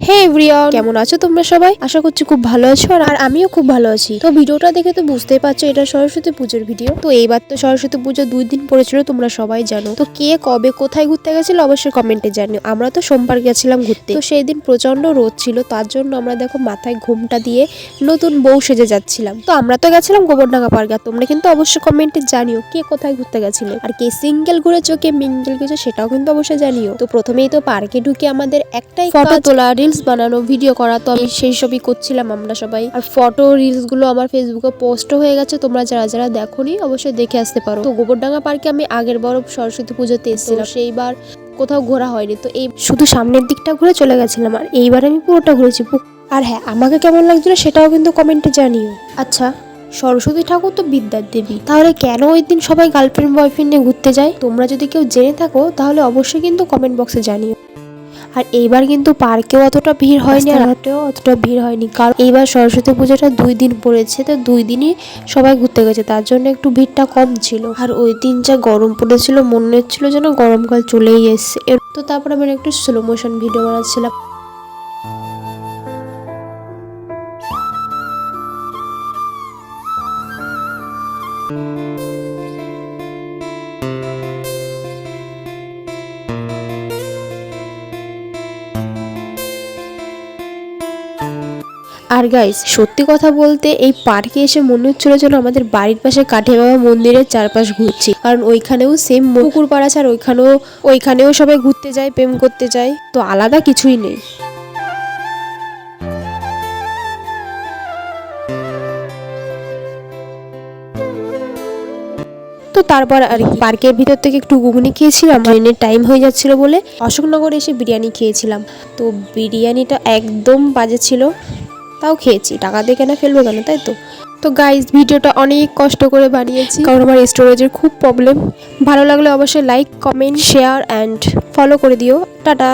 হে everyone, কেমন আছো তোমরা সবাই? আশা করছি খুব ভালো আছো আর আমিও খুব ভালো আছি। তো ভিডিওটা দেখে তো বুঝতেই পারছো এটা সরস্বতী পুজোর ভিডিও। তো এইবার তো সরস্বতী পুজো 2 দিন পড়েছিল, তোমরা সবাই জানো। তো কে কবে কোথায় ঘুরতে গেছিল অবশ্যই কমেন্টে জানিও। আমরা তো সোমবার গেছিলাম ঘুরতে। তো সেই দিন প্রচন্ড রোদ ছিল, তার জন্য আমরা দেখো মাথায় ঘুমটা দিয়ে নতুন বউ সেজে যাচ্ছিলাম। তো আমরা তো গেছিলাম গোবরডাঙ্গা পার্কে। তোমরা কিন্তু অবশ্যই কমেন্টে জানিও কে কোথায় ঘুরতে গেছিলে, আর কে সিঙ্গেল ঘুরেছো কে মিঙ্গেল ঘুরেছো সেটাও কিন্তু অবশ্যই জানিও। তো প্রথমেই তো পার্কে ঢুকে আমাদের একটাই ফটো তোলা, রিলস বানানো, ভিডিও করা। তো আমি সেই সবই করছিলাম আমরা সবাই। আর ফটো রিলস গুলো আমার ফেসবুকে পোস্ট হয়ে গেছে, তোমরা যারা যারা দেখোনি অবশ্যই দেখে আসতে পারো। তো গোবরডাঙ্গা পার্কে আমি আগের বড় সরস্বতী পুজোতে এসেছিলাম, সেইবার কোথাও ঘোরা হয়নি। তো এই শুধু সামনের দিকটা ঘুরে চলে গেছিলাম, আর এইবার আমি পুরোটা ঘুরেছি। আর হ্যাঁ, আমাকে কেমন লাগছিল সেটাও কিন্তু কমেন্টে জানিও। আচ্ছা, সরস্বতী ঠাকুর তো বিদ্যার দেবী, তাহলে কেন ওই দিন সবাই গার্লফ্রেন্ড বয়ফ্রেন্ড নিয়ে ঘুরতে যায়? তোমরা যদি কেউ জেনে থাকো তাহলে অবশ্যই কিন্তু কমেন্ট বক্সে জানিও। আর এইবার কিন্তু পার্কেও অতটা ভিড় হয়নি, আর হাটেও অতটা ভিড় হয়নি, কারণ এইবার সরস্বতী পুজোটা 2 দিন পড়েছে। তো 2 দিনই সবাই ঘুরতে গেছে, তার জন্য একটু ভিড়টা কম ছিল। আর ওই দিন যা গরম পড়েছিল মনে হচ্ছিল যেন গরমকাল চলেই এসছে। তো তারপর আমি একটু স্লো মোশন ভিডিও বানাচ্ছিলাম। আর গাইস, সত্যি কথা বলতে এই পার্কে এসে মনে হচ্ছিল যেন আমাদের বাড়ির পাশে কাঠে বাবা মন্দিরের চারপাশ ঘুরছি, কারণ ওইখানেও সেম পুকুর পাড় আছে, আর ওইখানেও সবাই ঘুরতে যায়, প্রেম করতে যায়। তো আলাদা কিছুই নেই। তো তারপর আর পার্কের ভিতর থেকে একটু ঘুগনি খেয়েছিলাম, ট্রেনের টাইম হয়ে যাচ্ছিল বলে অশোকনগরে এসে বিরিয়ানি খেয়েছিলাম। তো বিরিয়ানিটা একদম বাজে ছিল, তাও খেয়েছি, টাকা দিয়ে কেনা ফেলবো কেন, তাই তো। তো গাইস, ভিডিওটা অনেক কষ্ট করে বানিয়েছি, কারণ আমার স্টোরেজের খুব প্রবলেম। ভালো লাগলে অবশ্যই like, comment, share and follow করে দিও। টাটা।